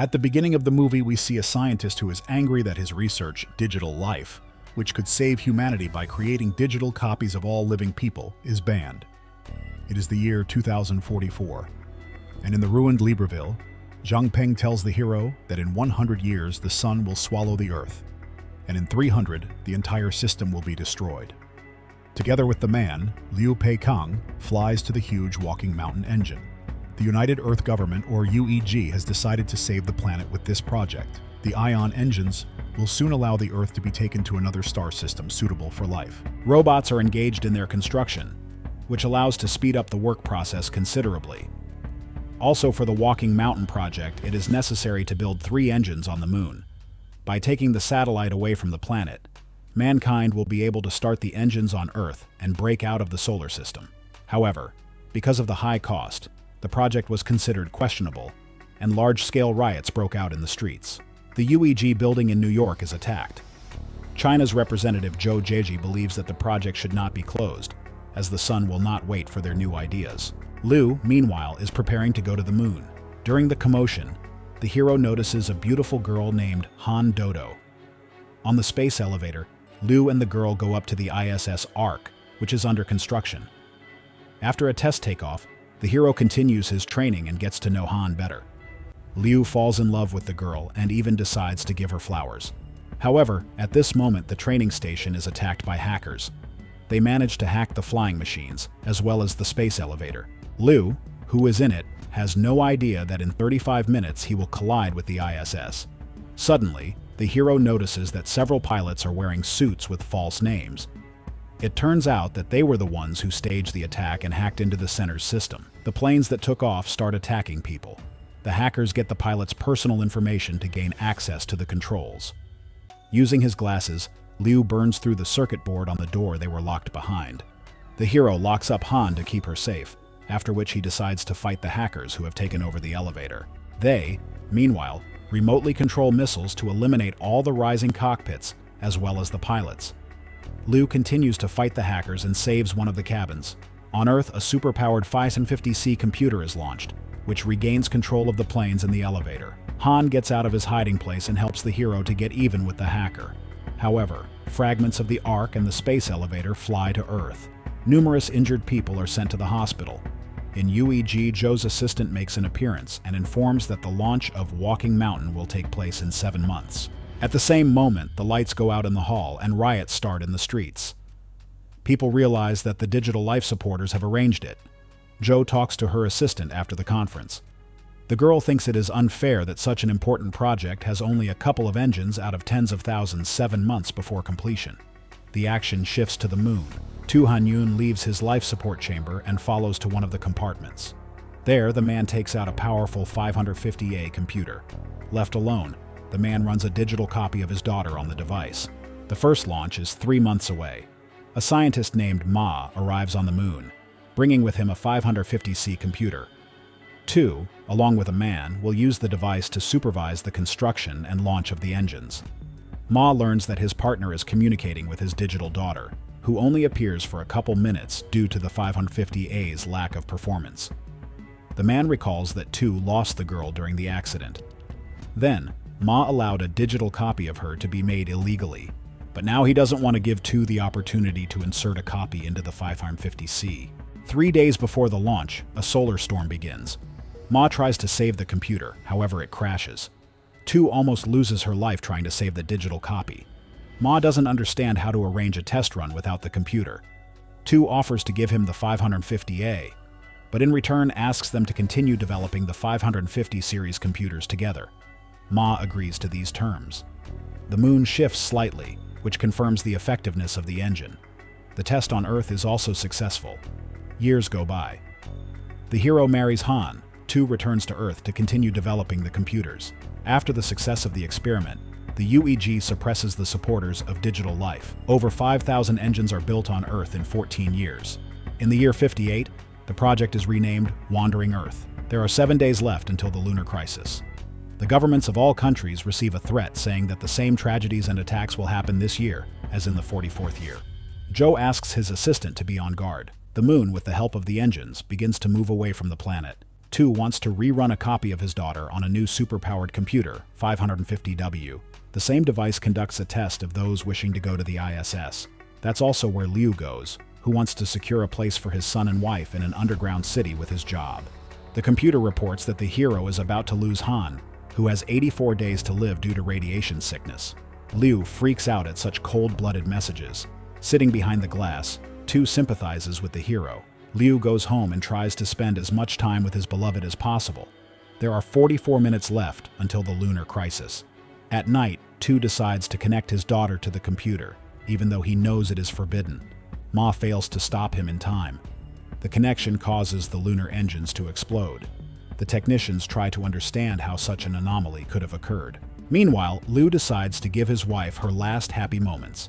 At the beginning of the movie, we see a scientist who is angry that his research, digital life, which could save humanity by creating digital copies of all living people, is banned. It is the year 2044, and in the ruined Libreville, Zhang Peng tells the hero that in 100 years the sun will swallow the earth, and in 300 the entire system will be destroyed. Together with the man, Liu Peikang flies to the huge walking mountain engine. The United Earth Government, or UEG, has decided to save the planet with this project. The ion engines will soon allow the Earth to be taken to another star system suitable for life. Robots are engaged in their construction, which allows to speed up the work process considerably. Also, for the Walking Mountain project, it is necessary to build 3 engines on the moon. By taking the satellite away from the planet, mankind will be able to start the engines on Earth and break out of the solar system. However, because of the high cost, the project was considered questionable, and large-scale riots broke out in the streets. The UEG building in New York is attacked. China's representative Zhou Zheji believes that the project should not be closed, as the sun will not wait for their new ideas. Liu, meanwhile, is preparing to go to the moon. During the commotion, the hero notices a beautiful girl named Han Dodo. On the space elevator, Liu and the girl go up to the ISS Ark, which is under construction. After a test takeoff, the hero continues his training and gets to know Han better. Liu falls in love with the girl and even decides to give her flowers. However, at this moment the training station is attacked by hackers. They manage to hack the flying machines, as well as the space elevator. Liu, who is in it, has no idea that in 35 minutes he will collide with the ISS. Suddenly, the hero notices that several pilots are wearing suits with false names. It turns out that they were the ones who staged the attack and hacked into the center's system. The planes that took off start attacking people. The hackers get the pilots' personal information to gain access to the controls. Using his glasses, Liu burns through the circuit board on the door they were locked behind. The hero locks up Han to keep her safe, after which he decides to fight the hackers who have taken over the elevator. They, meanwhile, remotely control missiles to eliminate all the rising cockpits, as well as the pilots. Liu continues to fight the hackers and saves one of the cabins. On Earth, a superpowered 550C computer is launched, which regains control of the planes in the elevator. Han gets out of his hiding place and helps the hero to get even with the hacker. However, fragments of the Ark and the space elevator fly to Earth. Numerous injured people are sent to the hospital. In UEG, Joe's assistant makes an appearance and informs that the launch of Walking Mountain will take place in 7 months. At the same moment, the lights go out in the hall and riots start in the streets. People realize that the digital life supporters have arranged it. Joe talks to her assistant after the conference. The girl thinks it is unfair that such an important project has only a couple of engines out of tens of thousands 7 months before completion. The action shifts to the moon. Tu Hanyun leaves his life support chamber and follows to one of the compartments. There, the man takes out a powerful 550A computer. Left alone, the man runs a digital copy of his daughter on the device. The first launch is 3 months away. A scientist named Ma arrives on the moon, bringing with him a 550C computer. Tu, along with a man, will use the device to supervise the construction and launch of the engines. Ma learns that his partner is communicating with his digital daughter, who only appears for a couple minutes due to the 550A's lack of performance. The man recalls that Tu lost the girl during the accident. Then, Ma allowed a digital copy of her to be made illegally, but now he doesn't want to give Tu the opportunity to insert a copy into the 550C. 3 days before the launch, a solar storm begins. Ma tries to save the computer, however it crashes. Tu almost loses her life trying to save the digital copy. Ma doesn't understand how to arrange a test run without the computer. Tu offers to give him the 550A, but in return asks them to continue developing the 550 series computers together. Ma agrees to these terms. The moon shifts slightly, which confirms the effectiveness of the engine. The test on Earth is also successful. Years go by. The hero marries Han. Tu returns to Earth to continue developing the computers. After the success of the experiment, the UEG suppresses the supporters of digital life. Over 5,000 engines are built on Earth in 14 years. In the year 58, the project is renamed Wandering Earth. There are 7 days left until the lunar crisis. The governments of all countries receive a threat saying that the same tragedies and attacks will happen this year as in the 44th year. Joe asks his assistant to be on guard. The moon, with the help of the engines, begins to move away from the planet. Tu wants to rerun a copy of his daughter on a new superpowered computer, 550W. The same device conducts a test of those wishing to go to the ISS. That's also where Liu goes, who wants to secure a place for his son and wife in an underground city with his job. The computer reports that the hero is about to lose Han, who has 84 days to live due to radiation sickness. Liu freaks out at such cold-blooded messages. Sitting behind the glass, Tu sympathizes with the hero. Liu goes home and tries to spend as much time with his beloved as possible. There are 44 minutes left until the lunar crisis. At night, Tu decides to connect his daughter to the computer, even though he knows it is forbidden. Ma fails to stop him in time. The connection causes the lunar engines to explode. The technicians try to understand how such an anomaly could have occurred. Meanwhile, Liu decides to give his wife her last happy moments.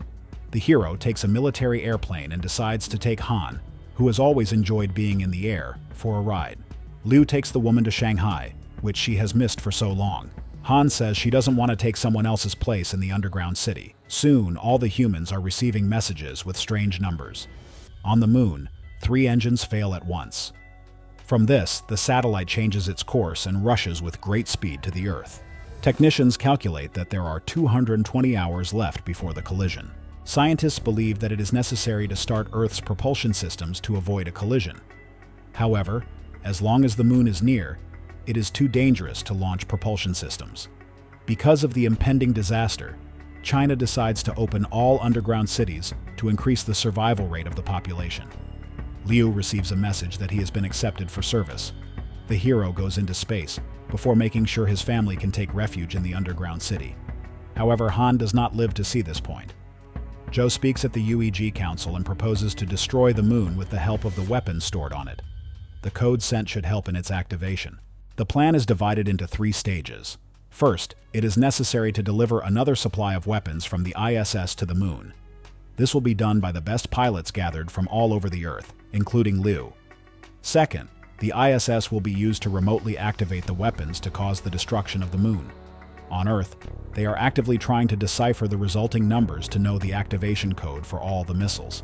The hero takes a military airplane and decides to take Han, who has always enjoyed being in the air, for a ride. Liu takes the woman to Shanghai, which she has missed for so long. Han says she doesn't want to take someone else's place in the underground city. Soon, all the humans are receiving messages with strange numbers. On the moon, 3 engines fail at once. From this, the satellite changes its course and rushes with great speed to the Earth. Technicians calculate that there are 220 hours left before the collision. Scientists believe that it is necessary to start Earth's propulsion systems to avoid a collision. However, as long as the moon is near, it is too dangerous to launch propulsion systems. Because of the impending disaster, China decides to open all underground cities to increase the survival rate of the population. Liu receives a message that he has been accepted for service. The hero goes into space before making sure his family can take refuge in the underground city. However, Han does not live to see this point. Zhou speaks at the UEG Council and proposes to destroy the moon with the help of the weapons stored on it. The code sent should help in its activation. The plan is divided into 3 stages. First, it is necessary to deliver another supply of weapons from the ISS to the moon. This will be done by the best pilots gathered from all over the Earth, including Liu. Second, the ISS will be used to remotely activate the weapons to cause the destruction of the moon. On Earth, they are actively trying to decipher the resulting numbers to know the activation code for all the missiles.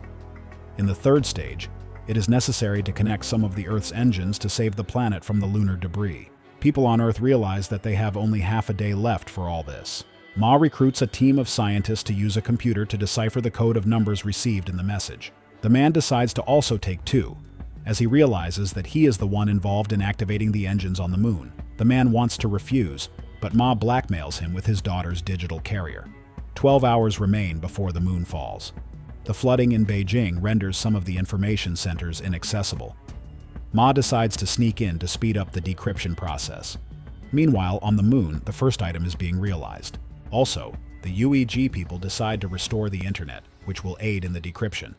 In the third stage, it is necessary to connect some of the Earth's engines to save the planet from the lunar debris. People on Earth realize that they have only half a day left for all this. Ma recruits a team of scientists to use a computer to decipher the code of numbers received in the message. The man decides to also take Tu, as he realizes that he is the one involved in activating the engines on the moon. The man wants to refuse, but Ma blackmails him with his daughter's digital carrier. 12 hours remain before the moon falls. The flooding in Beijing renders some of the information centers inaccessible. Ma decides to sneak in to speed up the decryption process. Meanwhile, on the moon, the first item is being realized. Also, the UEG people decide to restore the internet, which will aid in the decryption.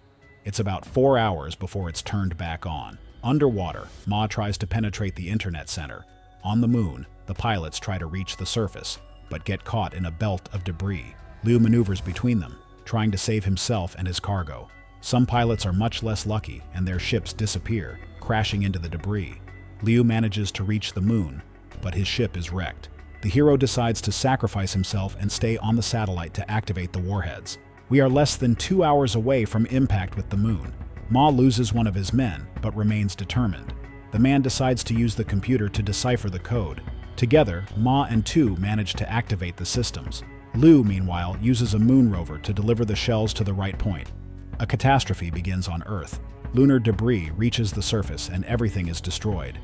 It's about 4 hours before it's turned back on. Underwater, Ma tries to penetrate the internet center. On the moon, the pilots try to reach the surface, but get caught in a belt of debris. Liu maneuvers between them, trying to save himself and his cargo. Some pilots are much less lucky, and their ships disappear, crashing into the debris. Liu manages to reach the moon, but his ship is wrecked. The hero decides to sacrifice himself and stay on the satellite to activate the warheads. We are less than 2 hours away from impact with the moon. Ma loses one of his men, but remains determined. The man decides to use the computer to decipher the code. Together, Ma and Tu manage to activate the systems. Liu, meanwhile, uses a moon rover to deliver the shells to the right point. A catastrophe begins on Earth. Lunar debris reaches the surface and everything is destroyed.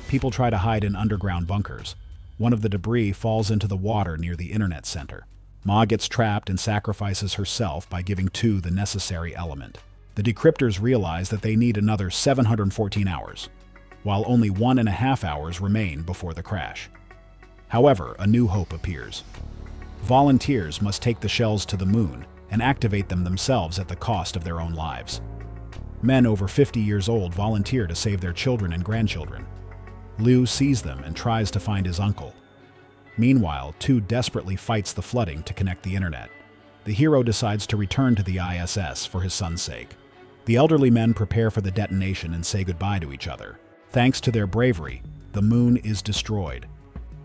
People try to hide in underground bunkers. One of the debris falls into the water near the internet center. Ma gets trapped and sacrifices herself by giving Tu the necessary element. The decryptors realize that they need another 714 hours, while only 1.5 hours remain before the crash. However, a new hope appears. Volunteers must take the shells to the moon and activate them themselves at the cost of their own lives. Men over 50 years old volunteer to save their children and grandchildren. Liu sees them and tries to find his uncle. Meanwhile, Tu desperately fights the flooding to connect the internet. The hero decides to return to the ISS for his son's sake. The elderly men prepare for the detonation and say goodbye to each other. Thanks to their bravery, the moon is destroyed.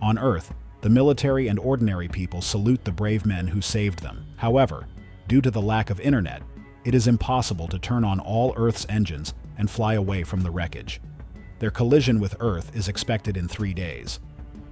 On Earth, the military and ordinary people salute the brave men who saved them. However, due to the lack of internet, it is impossible to turn on all Earth's engines and fly away from the wreckage. Their collision with Earth is expected in 3 days.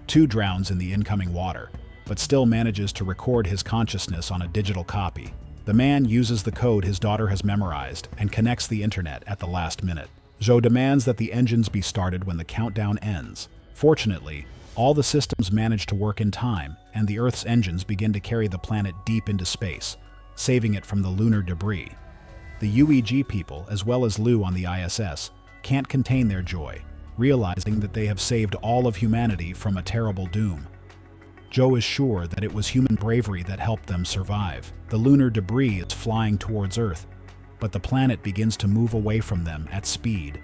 2 drowns in the incoming water, but still manages to record his consciousness on a digital copy. The man uses the code his daughter has memorized and connects the internet at the last minute. Zhou demands that the engines be started when the countdown ends. Fortunately, all the systems manage to work in time, and the Earth's engines begin to carry the planet deep into space, saving it from the lunar debris. The UEG people, as well as Lu on the ISS, can't contain their joy, realizing that they have saved all of humanity from a terrible doom. Zhou is sure that it was human bravery that helped them survive. The lunar debris is flying towards Earth, but the planet begins to move away from them at speed.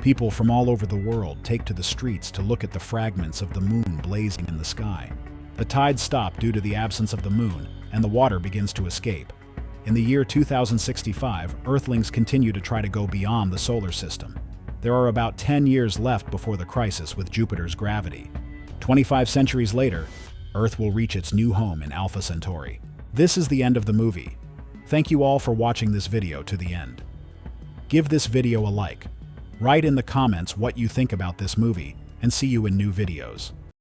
People from all over the world take to the streets to look at the fragments of the moon blazing in the sky. The tides stop due to the absence of the moon, and the water begins to escape. In the year 2065, Earthlings continue to try to go beyond the solar system. There are about 10 years left before the crisis with Jupiter's gravity. 25 centuries later, Earth will reach its new home in Alpha Centauri. This is the end of the movie. Thank you all for watching this video to the end. Give this video a like. Write in the comments what you think about this movie, and see you in new videos.